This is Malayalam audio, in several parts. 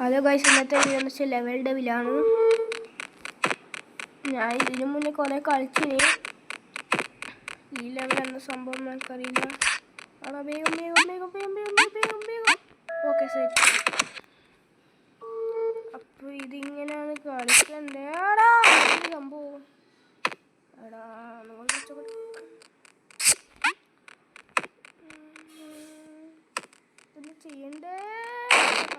ഹലോ ഗൈസ്, ഇന്നത്തെ വീഡിയോ എന്ന് വെച്ചാൽ ലെവൽ ഡെവിലാണ്. ഞാൻ ഇതിനു മുന്നേ കുറേ കളിച്ചിന്. ഈ ലെവൽ എന്ന സംഭവം നമുക്കറിയില്ല. അവിടെ വേഗം വേഗം വേഗം വേഗം വേഗം വേഗം വേഗം. Okay set. അപ്പോൾ ഇതിങ്ങനെയാണ് കളിക്കണ്ടേ. ആടാ സംഭവം എടാ നമ്മൾ ഇത് ചെയ്യണ്ടേ.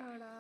ആടാ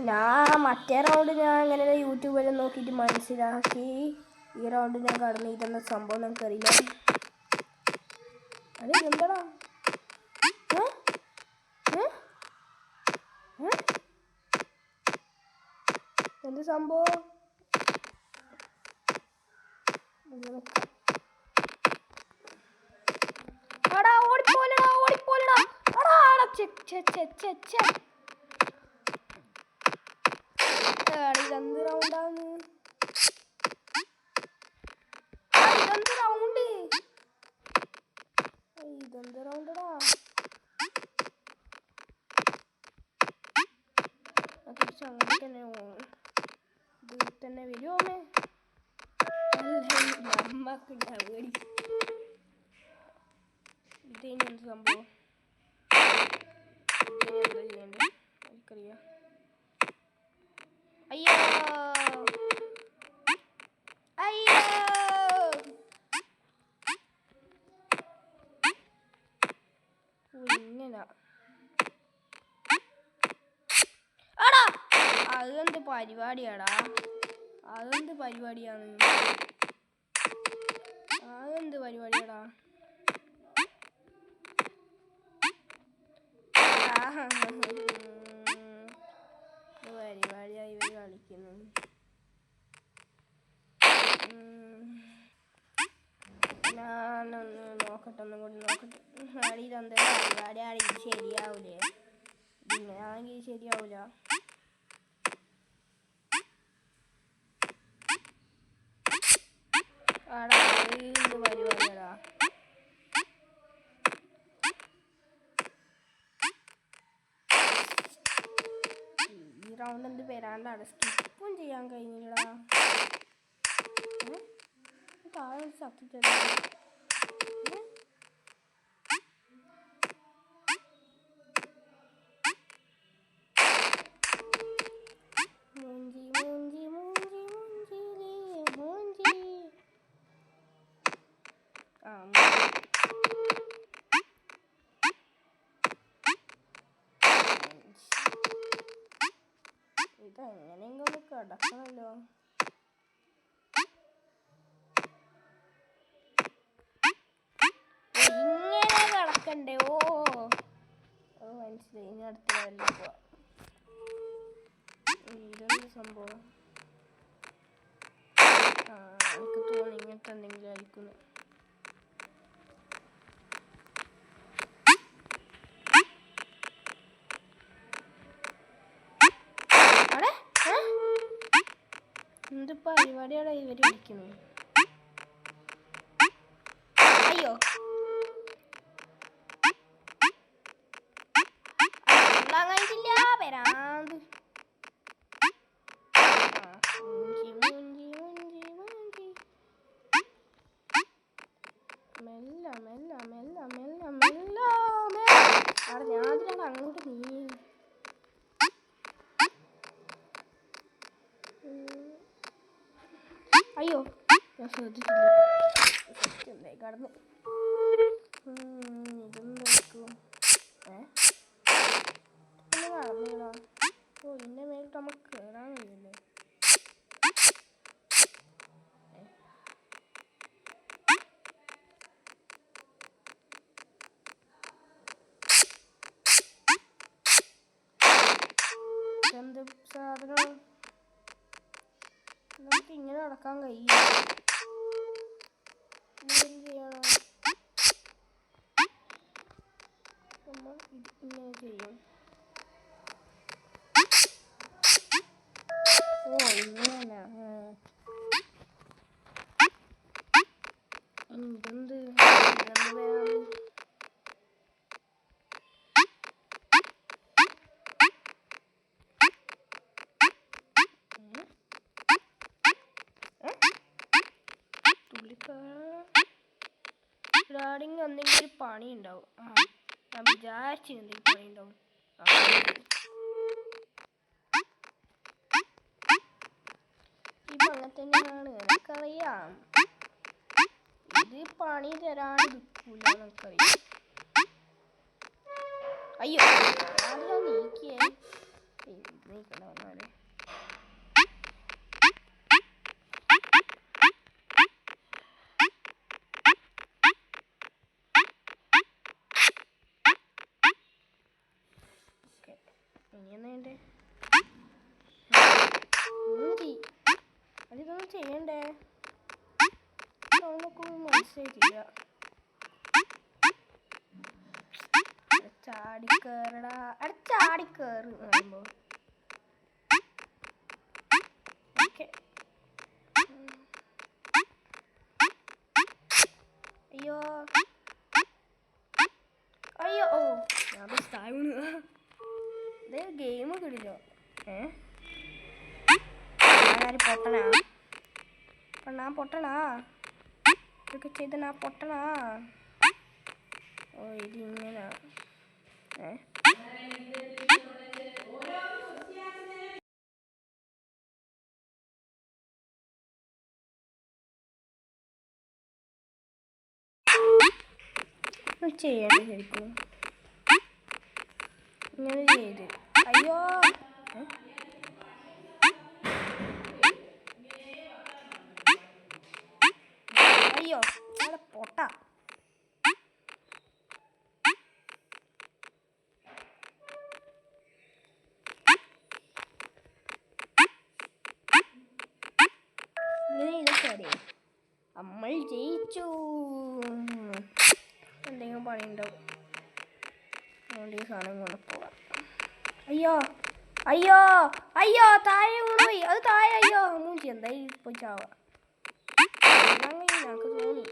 ഞാൻ മറ്റേ റൗണ്ട് ഞാൻ അങ്ങനെ യൂട്യൂബിൽ നോക്കിയിട്ട് മനസ്സിലാക്കി. ഈ റൗണ്ട് ഞാൻ കടന്നു. ഇതെന്ന സംഭവം നമുക്കറിയില്ല. അത് എന്താടാ എന്ത് സംഭവം? ആടാ ഓടിപ്പോലടാ ഓടിപ്പോലടാ. ആടാ ആടാ check check check check check. ഇതെന്ത് റൗണ്ടാണ്? ഇതെന്ത് റൗണ്ട്? ഇതെന്ത് റൗണ്ടടാ? അങ്ങനെ തന്നെ ഇതിൽ തന്നെ വരുമോമേ. അമ്മക്കുണ്ടാവുകടി. ഇതിന് എന്ത് സംഭവം? ഇതിന് എന്താ ചെയ്യണ്ടേ എനിക്കറിയാം. അയ്യോ അയ്യോ ഇങ്ങനെ. ആടാ അതെന്ത് പരിപാടിയാടാ? അതെന്ത് പരിപാടിയാണ്? അതെന്ത് പരിപാടിയാടാ? പരിപാടിയായി ഇവർ കളിക്കുന്നു. ഞാനൊന്ന് നോക്കട്ടെ, ഒന്നും കൂടി നോക്കട്ടെ. ഇതെന്താ പരിപാടിയാണ്? ഇത് ശരിയാവൂലേ? ഇങ്ങനെയാണെങ്കിൽ ശരിയാവൂല. ആടാ എന്ത് പരിപാടിയാടാ? ഈ റൗണ്ട് എന്ത് വരാണ്ടാണ്? സ്കിപ്പും ചെയ്യാൻ കഴിഞ്ഞില്ലടാ. താഴെ സത്യം മൂഞ്ചി മൂഞ്ചി മൂഞ്ചി മൂഞ്ചിലേ മൂഞ്ചി. ഇതെങ്ങനെയെങ്കിലും കിടക്കണല്ലോ. ഇങ്ങനെ കിടക്കണ്ടേ? ഓ മനസ്സിലായി. ഇനി അടുത്ത ലെവലിൽ പോവാം. ഇതെന്ത് സംഭവം? എനിക്ക് തോന്നി ഇങ്ങനത്തെ എന്തെങ്കിലും ആയിരിക്കുന്നു. എന്ത് പരിപാടിയാണ് ഇവർ കളിക്കുന്നത്? അയ്യോ വരാന്ത്. മെല്ല മെല്ല മെല്ല മെല്ല മെല്ല അവിടെ ഞാതിനാണ് അങ്ങോട്ട് നീ. അയ്യോ ഞാൻ ശ്രദ്ധിച്ചില്ല. എന്തായി കടന്നു. ഇതെന്തായിരിക്കും? നടന്നില്ല. ഓ ഇന്നെ മേലിട്ട് നമുക്ക് കയറാൻ കഴിയില്ലേ? എന്ത് സാധനം? നമുക്ക് ഇങ്ങനെ നടക്കാൻ കഴിയില്ല. എന്ത് ചെയ്യണം? നമ്മൾ ഇങ്ങനെ ചെയ്യും. ഓ ഇങ്ങനെ ഇതെന്ത് വരാൻ? തുള്ളിക്കാടിങ് എന്തെങ്കിലും ഒരു പണി ഉണ്ടാവും. ഞാൻ വിചാരിച്ചു എന്തെങ്കിലും പണി ഉണ്ടാവും. ഇപ്പൊ അങ്ങനെ തന്നെയാണ് എനിക്കറിയാം. ഇത് പണി തരാൻ നിൽക്കൂല നമുക്കറിയാം. അയ്യോ അത് ഞാൻ നീക്കിയേ. നീക്കണ്ട വന്നാലേ. ഇനിയെന്നെ അതിതൊന്നും ചെയ്യണ്ടേ? അവനൊക്കൊന്നും മനസ്സിലായിട്ടില്ല. ചാടിക്കേറടാ. അവിടെ ചാടിക്കേറ് പറയുമ്പോ അയ്യോ അയ്യോ. ഓ ഞാൻ ഇതേ ഗെയിം കിടില്ലോ. ഞാനാര് പൊട്ടനാ? പെണ്ണാ പൊട്ടനാ? ഇതൊക്കെ ചെയ്ത ഞാൻ പൊട്ടനാ? ഓ ഇതിങ്ങനാ. ചെയ്യണ്ട ശരിക്കും ഇങ്ങനെ ചെയ്ത്. അയ്യോ അയ്യോ അവിടെ പൊട്ട. ഇങ്ങനെ ഇതൊക്കെ നമ്മൾ ജയിച്ചു. എന്തെങ്കിലും പണി ഉണ്ടാവും. അതുകൊണ്ട് ഈ സാധനം കൊണ്ട് പോവാം. അയ്യോ അയ്യോ അയ്യോ താഴെ വീണുപോയി. അത് താഴെ. അയ്യോ മൂഞ്ചി എന്തായി പോയി ചാവാ. ഞങ്ങൾക്ക് തോന്നി.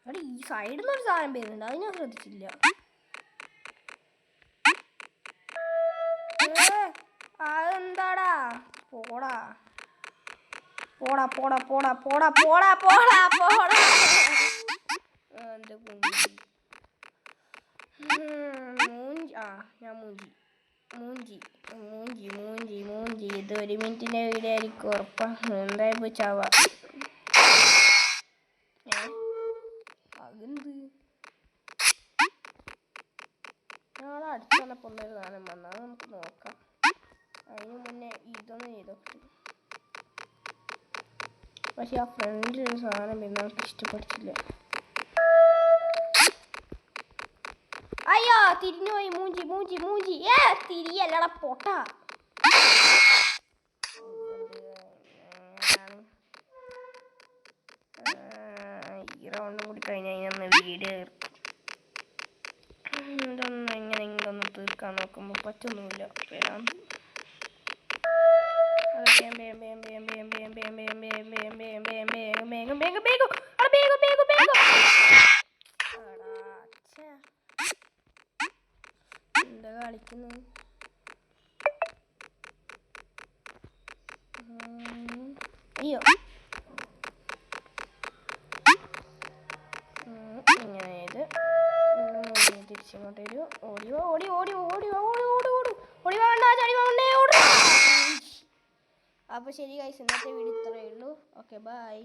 അവിടെ ഈ സൈഡിൽ നിന്നൊരു സാധനം വരുന്നുണ്ട്. അത് ഞാൻ ശ്രദ്ധിച്ചില്ല. അതെന്താടാ? പോടാ പോടാ പോടാ പോടാ പോടാ പോടാ പോടാ പോടാ. എൻ്റെ മൂഞ്ചി. ഞാൻ മൂഞ്ചി മൂഞ്ചി മൂഞ്ചി മൂഞ്ചി മൂഞ്ചി. ഇത് 1 മിനിറ്റിൻ്റെ വീഡിയോ ആയിരിക്കും ഉറപ്പാ. എന്തായാലും പോയി ചാവാ. അതെന്ത്? നാളെ അടുത്ത് വന്നപ്പോൾ ഒന്നൊരു സാധനം വന്നാൽ നമുക്ക് നോക്കാം. അതിന് മുന്നേ ഇതൊന്നും ചെയ്തൊക്കെ. പക്ഷെ ആ ഫ്രണ്ടിലൊരു സാധനം പിന്നെ നമുക്ക് ഇഷ്ടപ്പെട്ടില്ല. അയ്യോ തിരിഞ്ഞു പോയി. മൂഞ്ചി മൂഞ്ചി മൂഞ്ചി. തിരിയല്ലടാ പൊട്ട. ഈ റൗണ്ടും കൂടി കഴിഞ്ഞാൽ വീഡിയോ ഇതൊന്നും എങ്ങനെയെങ്കിലും ഒന്ന് തീർക്കാൻ നോക്കുമ്പോൾ പറ്റുന്നില്ല. വേഗം എന്താ കളിക്കുന്നു? അയ്യോ ഇങ്ങനെ ഇത് തിരിച്ചിങ്ങോട്ട് വരൂ. ഓടി ഓടി ഓടി ഓടി ഓടി ഓടി ഓടി ഓടി വേണ്ട ചടി വേണ്ടേ ഓടി. അപ്പോൾ ശരി ഗൈസ്, ഇന്നത്തെ വീഡിയോ ഇത്രയേ ഉള്ളൂ. Okay bye.